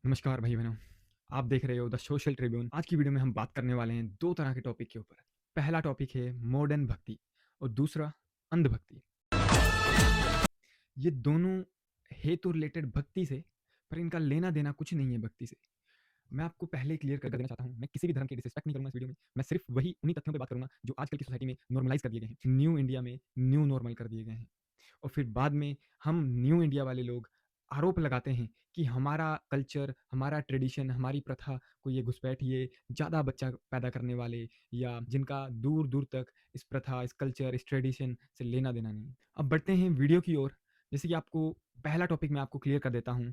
नमस्कार भाई बहनों। आप देख रहे हो द सोशल ट्रिब्यून। आज की वीडियो में हम बात करने वाले हैं दो तरह के टॉपिक के ऊपर। पहला टॉपिक है मॉडर्न भक्ति और दूसरा अंधभक्ति। ये दोनों है तो रिलेटेड भक्ति से, पर इनका लेना देना कुछ नहीं है भक्ति से। मैं आपको पहले क्लियर कर देना चाहता हूँ, मैं किसी भी धर्म की डिसरिस्पेक्ट नहीं करूंगा इस वीडियो में। मैं सिर्फ वही उन्हीं तथ्यों पे बात करूंगा जो आजकल की सोसाइटी में नॉर्मलाइज कर दिए गए हैं, न्यू इंडिया में न्यू नॉर्मल कर दिए गए हैं। और फिर बाद में हम न्यू इंडिया वाले लोग आरोप लगाते हैं कि हमारा कल्चर, हमारा ट्रेडिशन, हमारी प्रथा को ये घुसपैठ, ये ज़्यादा बच्चा पैदा करने वाले, या जिनका दूर दूर तक इस प्रथा, इस कल्चर, इस ट्रेडिशन से लेना देना नहीं। अब बढ़ते हैं वीडियो की ओर। जैसे कि आपको पहला टॉपिक मैं आपको क्लियर कर देता हूँ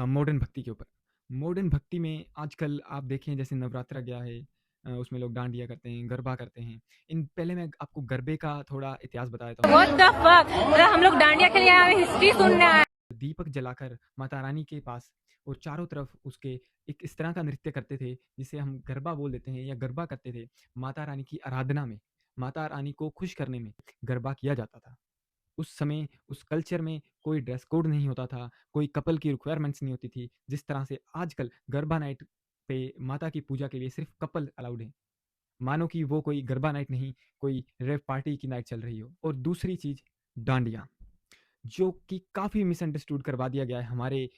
मॉडर्न भक्ति के ऊपर। मॉडर्न भक्ति में आजकल आप देखें जैसे नवरात्रा गया है, उसमें लोग डांडिया करते हैं, गरबा करते हैं। इन पहले मैं आपको गरबे का थोड़ा इतिहास बता देता हूँ। What the fuck? मतलब हम लोग डांडिया के लिए आए हैं, हिस्ट्री सुनने आए दीपक जलाकर माता रानी के पास और चारों तरफ उसके एक इस तरह का नृत्य करते थे जिसे हम गरबा बोल देते हैं या गरबा करते थे। माता रानी की आराधना में, माता रानी को खुश करने में गरबा किया जाता था। उस समय उस कल्चर में कोई ड्रेस कोड नहीं होता था, कोई कपल की रिक्वायरमेंट्स नहीं होती थी, जिस तरह से आजकल गरबा नाइट पे माता की पूजा के लिए सिर्फ कपल अलाउड है। मानो कि वो कोई गरबा नाइट नहीं, कोई रेव पार्टी की नाइट चल रही हो। और दूसरी चीज डांडिया, जो कि काफ़ी मिसअंडरस्टूड करवा दिया गया है हमारे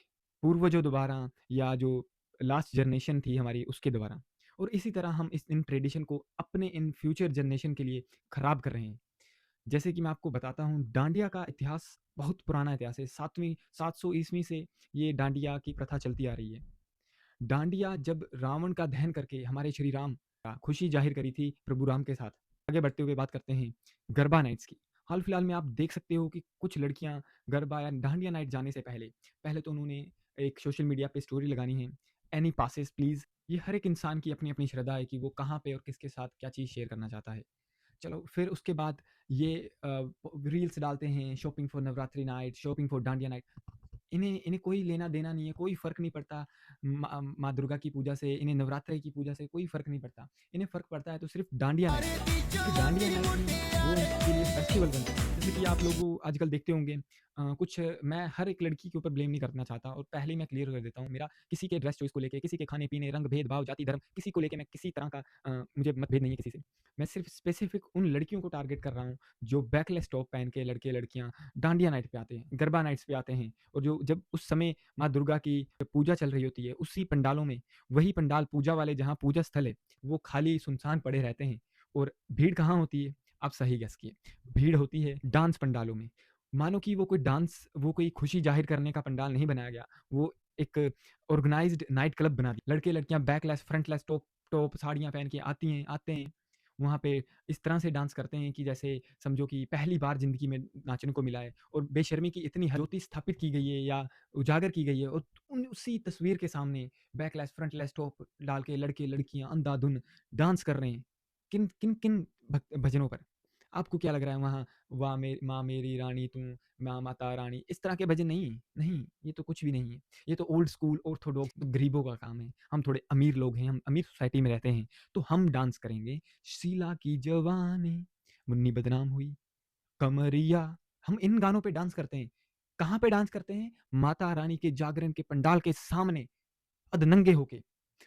पूर्वजों द्वारा, या जो लास्ट जनरेशन थी हमारी उसके द्वारा। और इसी तरह हम इन ट्रेडिशन को अपने इन फ्यूचर जनरेशन के लिए खराब कर रहे हैं। जैसे कि मैं आपको बताता हूँ, डांडिया का इतिहास बहुत पुराना इतिहास है। 700 ईस्वी से ये डांडिया की प्रथा चलती आ रही है। डांडिया जब रावण का दहन करके हमारे श्री राम का खुशी जाहिर करी थी प्रभु राम के साथ। आगे बढ़ते हुए बात करते हैं गरबा नाइट्स की। हाल फिलहाल में आप देख सकते हो कि कुछ लड़कियां गरबा या डांडिया नाइट जाने से पहले पहले तो उन्होंने एक सोशल मीडिया पे स्टोरी लगानी है, एनी पासेस प्लीज। ये हर एक इंसान की अपनी अपनी श्रद्धा है कि वो कहाँ पे और किसके साथ क्या चीज़ शेयर करना चाहता है। चलो फिर उसके बाद ये रील्स डालते हैं, shopping for Navratri night, shopping for dandiya night. इन्हें इन्हें कोई लेना देना नहीं है, कोई फ़र्क नहीं पड़ता माँ दुर्गा की पूजा से, इन्हें नवरात्रि की पूजा से कोई फ़र्क नहीं पड़ता। इन्हें फ़र्क पड़ता है तो सिर्फ़ डांडिया नाइट का, क्योंकि डांडिया नाइट ही वो इनके लिए फेस्टिवल बनता है। जैसे कि आप लोग आजकल देखते होंगे, कुछ मैं हर एक लड़की के ऊपर ब्लेम नहीं करना चाहता, और पहले ही मैं क्लियर कर देता हूँ, मेरा किसी के ड्रेस चॉइस को लेके, किसी के खाने-पीने, रंग, भेदभाव, जाति, धर्म, किसी को लेके मैं किसी तरह का मुझे मतभेद नहीं है किसी से। मैं सिर्फ़ स्पेसिफ़िक उन लड़कियों को टारगेट कर रहा हूँ, जो बैकलेस टॉप पहन के लड़के-लड़कियाँ डांडिया नाइट पे आते हैं, गरबा नाइट्स पे आते हैं, और जो जब उस समय माँ दुर्गा की पूजा चल रही होती है, उसी पंडालों में, वही पंडाल पूजा वाले जहाँ पूजा स्थल है, वो खाली सुनसान पड़े रहते हैं। और भीड़ कहाँ होती है? आप सही गेस किए, भीड़ होती है डांस पंडालों में। मानो कि वो कोई डांस, वो कोई खुशी जाहिर करने का पंडाल नहीं बनाया गया, वो एक ऑर्गेनाइज्ड नाइट क्लब बना दिया। लड़के-लड़कियाँ बैकलेस, फ्रंटलेस टॉप टॉप साड़ियाँ पहन के आते हैं, वहाँ पे इस तरह से डांस करते हैं कि जैसे समझो कि पहली बार ज़िंदगी में नाचने को मिला है। और बेशर्मी की इतनी ज्योति स्थापित की गई है या उजागर की गई है, और उसी तस्वीर के सामने बैकलेस, फ्रंटलेस टॉप डाल के लड़के-लड़कियाँ अंधाधुन डांस कर रहे हैं। किन भजनों पर? आपको क्या लग रहा है वहाँ, वाह मे माँ मेरी रानी तू, माँ माता रानी, इस तरह के भजन नहीं, नहीं, ये तो कुछ भी नहीं है। ये तो ओल्ड स्कूल ऑर्थोडॉक्स गरीबों का काम है। हम थोड़े अमीर लोग हैं, हम अमीर सोसाइटी में रहते हैं, तो हम डांस करेंगे शीला की जवानी, मुन्नी बदनाम हुई, कमरिया। हम इन गानों पे डांस करते हैं। कहाँ पे डांस करते हैं? माता रानी के जागरण के पंडाल के सामने, अधनंगे होके।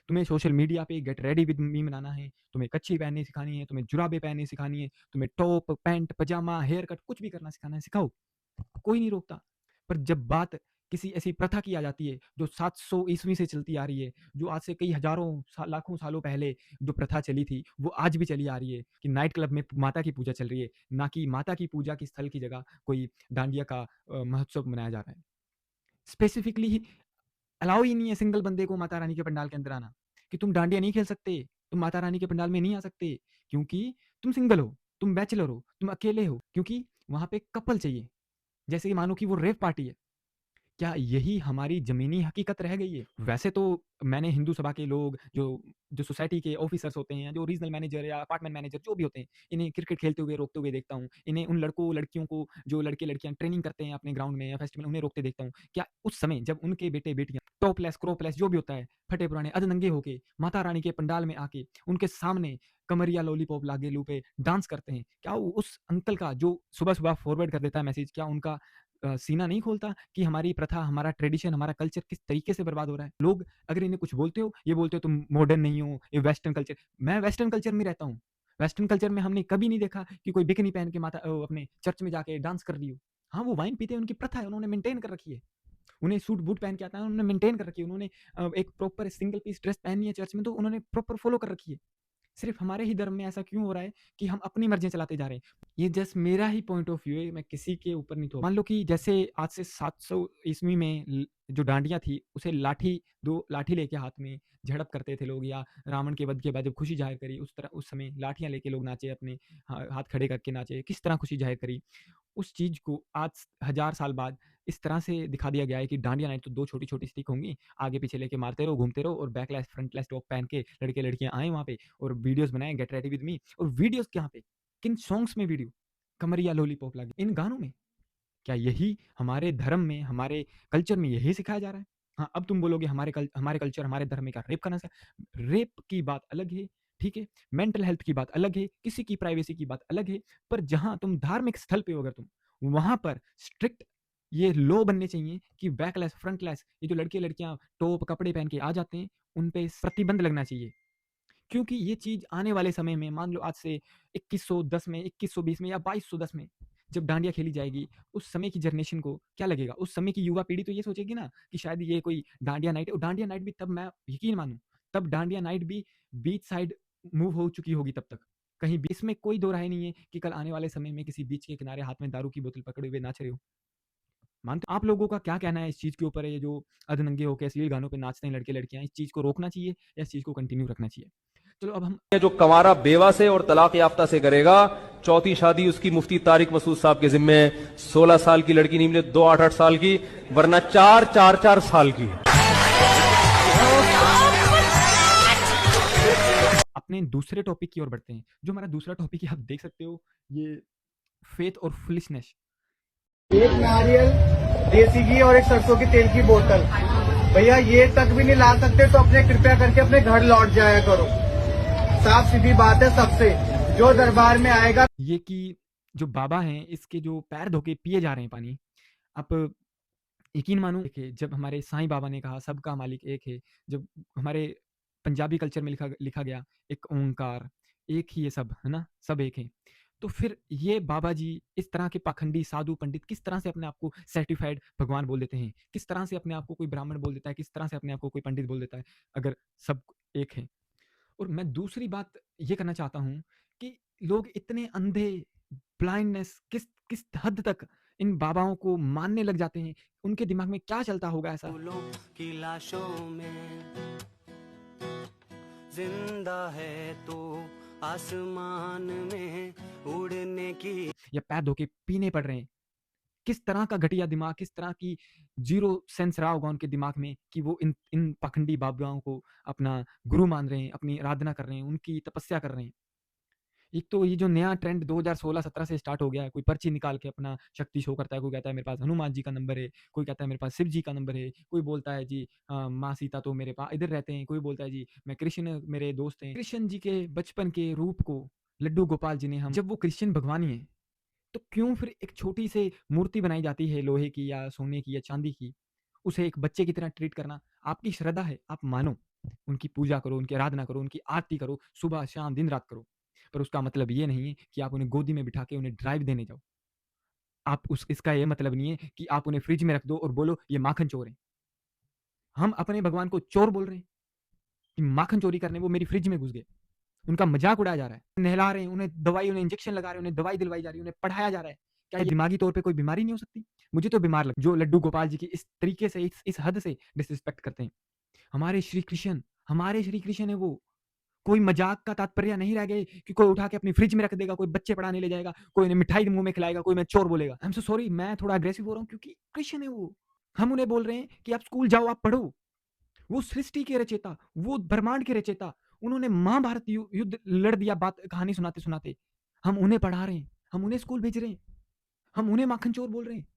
तुम्हें सोशल मीडिया पे गेट रेडी विद मी मनाना है, तुम्हें कच्छी पहननी सिखानी है, तुम्हें जुराबें पहननी सिखानी है, तुम्हें टॉप, पैंट, पजामा, हेयर कट कुछ भी करना सिखाना है, सिखाओ। कोई नहीं रोकता। पर जब बात किसी ऐसी प्रथा की आ जाती है जो 700 ईस्वी से चलती आ रही है, जो आज से कई हजारों लाखों सालों पहले जो प्रथा चली थी, वो आज भी चली आ रही है कि नाइट क्लब में माता की पूजा चल रही है, ना कि माता की पूजा की स्थल की जगह कोई डांडिया का महोत्सव मनाया जा रहा है। स्पेसिफिकली अलाउ ही नहीं है सिंगल बंदे को माता रानी के पंडाल के अंदर आना, कि तुम डांडिया नहीं खेल सकते, तुम माता रानी के पंडाल में नहीं आ सकते, क्योंकि तुम सिंगल हो, तुम बैचलर हो, तुम अकेले हो, क्योंकि वहां पे कपल चाहिए। जैसे कि मानो कि वो रेव पार्टी है। क्या यही हमारी ज़मीनी हकीकत रह गई है? वैसे तो मैंने हिंदू सभा के लोग, जो जो सोसाइटी के ऑफिसर्स होते हैं, जो रीजनल मैनेजर या अपार्टमेंट मैनेजर जो भी होते हैं, इन्हें क्रिकेट खेलते हुए, रोकते हुए देखता हूँ। इन्हें उन लड़कों-लड़कियों को, जो लड़के-लड़कियाँ ट्रेनिंग करते हैं अपने ग्राउंड में या फेस्टिवल, उन्हें रोकते देखता हूँ। क्या उस समय जब उनके बेटे-बेटियाँ टॉपलेस, क्रॉपलेस जो भी होता है, फटे-पुराने अधनंगे होके माता रानी के पंडाल में आके उनके सामने कमरिया, लॉलीपॉप, लागेलू पे डांस करते हैं, क्या उस अंकल का जो सुबह-सुबह फॉरवर्ड कर देता है मैसेज, क्या उनका सीना नहीं खोलता कि हमारी प्रथा, हमारा ट्रेडिशन, हमारा कल्चर किस तरीके से बर्बाद हो रहा है। लोग अगर इन्हें कुछ बोलते हो, ये बोलते हो तुम मॉडर्न नहीं हो, ये वेस्टर्न कल्चर। मैं वेस्टर्न कल्चर में रहता हूँ। वेस्टर्न कल्चर में हमने कभी नहीं देखा कि कोई बिकिनी पहन के अपने चर्च में जाके डांस कर रही हो। हाँ, वो वाइन पीते हैं, उनकी प्रथा है, उन्होंने मेंटेन कर रखी है। उन्हें सूट बूट पहन के आता है, उन्होंने मेंटेन कर रखी है। उन्होंने एक प्रॉपर सिंगल पीस ड्रेस पहनी है चर्च में, तो उन्होंने प्रॉपर फॉलो कर रखी है। सिर्फ हमारे ही धर्म में ऐसा क्यों हो रहा है कि हम अपनी मर्जियां चलाते जा रहे हैं। ये जस्ट मेरा ही पॉइंट ऑफ व्यू है, मैं किसी के ऊपर नहीं थोप। मान लो कि जैसे आज से 700 ईस्वी में जो डांडिया थी, उसे लाठी, दो लाठी लेके हाथ में झड़प करते थे लोग, या रावण के वध के बाद जब खुशी जाहिर करी, उस तरह उस समय लाठियां लेके लोग नाचे, अपने हाथ खड़े करके नाचे, किस तरह खुशी जाहिर करी। उस चीज को आज 1000 साल बाद इस तरह से दिखा दिया गया है कि डांडिया नाइट तो दो छोटी छोटी स्टिक होंगी, आगे पीछे लेके मारते रहो, घूमते रहो, और बैकलेस फ्रंटलेस टॉप पहन के लड़के लड़कियां आए वहां पे और वीडियोस बनाए, गेट रेडी विद मी। और वीडियोस कहाँ पे, किन सॉन्ग्स में वीडियो, कमरिया लॉलीपॉप लगे इन गानों में। क्या यही हमारे धर्म में, हमारे कल्चर में यही सिखाया जा रहा है? हाँ, अब तुम बोलोगे हमारे कल्चर, हमारे धर्म में क्या रेप करना चाहिए? रेप की बात अलग है, ठीक है, मेंटल हेल्थ की बात अलग है, किसी की प्राइवेसी की बात अलग है। पर जहां तुम धार्मिक स्थल पे हो, अगर तुम वहां पर स्ट्रिक्ट ये लॉ बनने चाहिए कि बैकलेस फ्रंटलेस ये जो लड़के लड़कियां टॉप कपड़े पहन के आ जाते हैं, उन पे प्रतिबंध लगना चाहिए। क्योंकि ये चीज आने वाले समय में, मान लो आज से 2110 में, 2120 में, या 2210 में जब डांडिया खेली जाएगी, उस समय की जनरेशन को क्या लगेगा? उस समय की युवा पीढ़ी तो ये सोचेगी ना कि शायद ये कोई डांडिया नाइट है। और डांडिया नाइट भी तब, मैं यकीन मानूं, तब डांडिया नाइट भी बीच साइड मूव हो चुकी होगी तब तक। कहीं बीच में कोई दो राय नहीं है कि कल आने वाले समय में किसी बीच के किनारे हाथ में दारू की बोतल पकड़े हुए नाच रहे हो। मानते आप लोगों का क्या कहना है इस चीज के ऊपर? ये जो अधनंगे होकर अश्लील गानों पे नाचते हैं लड़के लड़कियां, इस चीज को रोकना चाहिए या इस चीज को कंटिन्यू रखना चाहिए? चलो अब हम जो कंवारा बेवा से और तलाक याफ्ता से करेगा, चौथी शादी उसकी मुफ्ती तारिक मसूद साहब के जिम्मे है। 16 साल की लड़की नहीं मिले, 2 8 साल की, वरना 4 साल की। अपने दूसरे टॉपिक की ओर बढ़ते हैं। जो हमारा दूसरा टॉपिक है, आप देख सकते हो, ये फेथ और फुलिशनेस। एक नारियल, देसी घी और एक सरसों के तेल की बोतल। भैया ये तक भी नहीं ला सकते तो अपने कृपया करके अपने घर लौट जाया करो। साफ सीधी बात है सबसे, जो दरबार में आएगा। ये कि जो बाबा हैं, इसके जो पैर धो के पिए जा रहे हैं पानी। आप यकीन मानो, देखिए, जब हमारे साईं बाबा ने कहा सबका मालिक एक है, जब हमारे पंजाबी कल्चर में लिखा लिखा गया एक ओंकार, एक ही है सब, है ना, सब एक है। तो फिर ये बाबा जी इस तरह के पाखंडी साधु पंडित किस तरह से अपने आप को सर्टिफाइड भगवान बोल देते हैं? किस तरह से अपने आप को कोई ब्राह्मण बोल देता है? किस तरह से अपने आप को कोई पंडित बोल देता है, अगर सब एक है? और मैं दूसरी बात ये करना चाहता हूँ कि लोग इतने अंधे, ब्लाइंडनेस किस किस हद तक इन बाबाओं को मानने लग जाते हैं? उनके दिमाग में क्या चलता होगा ऐसा? फूलों की लाशों में जिंदा है तो आसमान में उड़ने की। या पैर धो के पीने पड़ रहे हैं? किस तरह का घटिया दिमाग, किस तरह की जीरो सेंस रहा होगा उनके दिमाग में कि वो इन इन पाखंडी बाबाओं को अपना गुरु मान रहे हैं, अपनी आराधना कर रहे हैं, उनकी तपस्या कर रहे हैं। एक तो ये जो नया ट्रेंड 2016-17 से स्टार्ट हो गया है, कोई पर्ची निकाल के अपना शक्ति शो करता है। कोई कहता है मेरे पास हनुमान जी का नंबर है, कोई कहता है मेरे पास शिव जी का नंबर है, कोई बोलता है जी माँ सीता तो मेरे पास इधर रहते हैं, कोई बोलता है जी मैं कृष्ण मेरे दोस्त हैं। कृष्ण जी के बचपन के रूप को लड्डू गोपाल जी ने, हम जब वो कृष्ण भगवान ही है, तो क्यों फिर एक छोटी सी मूर्ति बनाई जाती है लोहे की या सोने की या चांदी की? उसे एक बच्चे की तरह ट्रीट करना। आपकी श्रद्धा है, आप मानो, उनकी पूजा करो, उनकी आराधना करो, उनकी आरती करो, सुबह शाम दिन रात करो। पर उसका मतलब ये नहीं है कि आप उन्हें गोदी में बिठा के उन्हें ड्राइव देने जाओ। आप उस इसका ये मतलब नहीं है कि आप उन्हें फ्रिज में रख दो और बोलो ये माखन चोर है। हम अपने भगवान को चोर बोल रहे हैं कि माखन चोरी करने वो मेरी फ्रिज में घुस गए। उनका मजाक उड़ाया जा रहा है, नहला रहे हैं, उन्हें दवाई, उन्हें इंजेक्शन लगा रहे हैं, उन्हें दवाई दिलवाई जा रही है, उन्हें पढ़ाया जा रहा है। क्या ये दिमागी तौर पे कोई बीमारी नहीं हो सकती? मुझे तो बीमार लग जो लड्डू गोपाल जी की इस तरीके से, इस हद से डिसरिस्पेक्ट करते हैं। हमारे श्री कृष्ण है वो। कोई मजाक का तात्पर्य नहीं रह गए कि कोई उठा के अपनी फ्रिज में रख देगा, कोई बच्चे पढ़ाने ले जाएगा, कोई उन्हें मिठाई मुंह में खिलाएगा, कोई मैं चोर बोलेगा। आई एम सो सॉरी, मैं थोड़ा अग्रेसिव हो रहा हूँ क्योंकि कृष्ण है वो। हम उन्हें बोल रहे हैं कि आप स्कूल जाओ, आप पढ़ो। वो सृष्टि के रचयिता, वो ब्रह्मांड के रचयिता, उन्होंने महाभारत युद्ध लड़ दिया, बात कहानी सुनाते सुनाते। हम उन्हें पढ़ा रहे हैं, हम उन्हें स्कूल भेज रहे हैं, हम उन्हें माखन चोर बोल रहे हैं,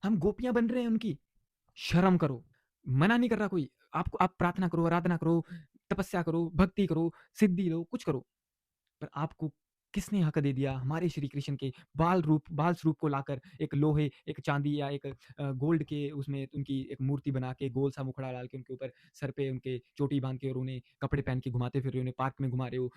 हम गोपियां बन रहे हैं उनकी। शर्म करो। मना नहीं कर रहा कोई, आपको आप प्रार्थना करो, आराधना करो, तपस्या करो, भक्ति करो, सिद्धि लो, कुछ करो, पर आपको किसने हक दे दिया हमारे श्री कृष्ण के बाल स्वरूप को लाकर एक लोहे, एक चांदी या एक गोल्ड के उसमें उनकी एक मूर्ति बना के गोल सा मुखड़ा डाल के उनके ऊपर सर पे उनके चोटी बांध के और उन्हें कपड़े पहन के घुमाते फिर रहे हो, उन्हें पार्क में घुमा रहे हो,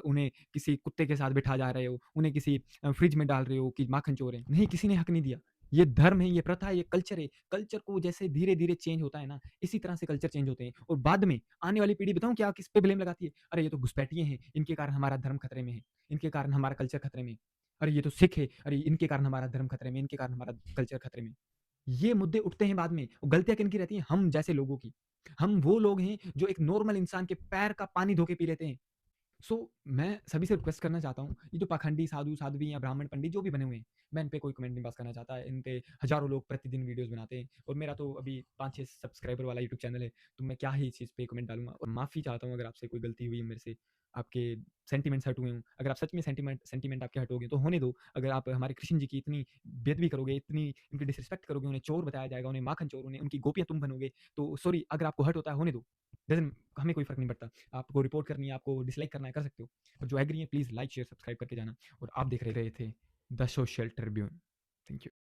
उन्हें किसी कुत्ते के साथ बिठा जा रहे हो, उन्हें किसी फ्रिज में डाल रहे हो कि माखन चोर है। नहीं, किसी ने हक नहीं दिया। ये धर्म है, ये प्रथा है, ये कल्चर है। कल्चर को जैसे धीरे-धीरे चेंज होता है ना, इसी तरह से कल्चर चेंज होते हैं और बाद में आने वाली पीढ़ी बताऊँ क्या किस पे ब्लेम लगाती है? अरे ये तो घुसपैठिए हैं, इनके कारण हमारा धर्म खतरे में है, इनके कारण हमारा कल्चर खतरे में है। अरे ये तो सिख है, अरे इनके कारण हमारा धर्म खतरे में, इनके कारण हमारा कल्चर खतरे में। ये मुद्दे उठते हैं बाद में। गलतियाँ किनकी रहती हैं? हम जैसे लोगों की। हम वो लोग हैं जो एक नॉर्मल इंसान के पैर का पानी धो के पी लेते हैं। सो मैं सभी से रिक्वेस्ट करना चाहता हूँ, ये जो पाखंडी साधु साध्वी या ब्राह्मण पंडित जो भी बने हुए हैं, मैं इन पे कोई कमेंट नहीं पास करना चाहता। इन पे हज़ारों लोग प्रतिदिन वीडियोज़ बनाते हैं और मेरा तो अभी 5-6 सब्सक्राइबर वाला यूट्यूब चैनल है, तो मैं क्या ही इस चीज़ पे कमेंट डालूँगा और माफ़ी चाहता हूँ अगर आपसे कोई गलती हुई है मेरे से, आपके सेंटिमेंट्स हर्ट हुए हों। अगर आप सच में सेंटिमेंट आपके हर्ट हो गए तो होने दो। अगर आप हमारे कृष्ण जी की इतनी बेइज़्ज़ती करोगे, इतनी उनकी डिसरिस्पेक्ट करोगे, उन्हें चोर बताया जाएगा, उन्हें माखन चोर, उन्हें उनकी गोपियाँ तुम बनोगे, तो सॉरी अगर आपको हर्ट होता है होने दो। डज़न्ट हमें कोई फ़र्क नहीं पड़ता। आपको रिपोर्ट करनी है, आपको डिसलाइक करना है, कर सकते हो। और जो एग्री हैं प्लीज़ लाइक, शेयर, सब्सक्राइब करके जाना और आप देख रहे थे the social Tribune. Thank you.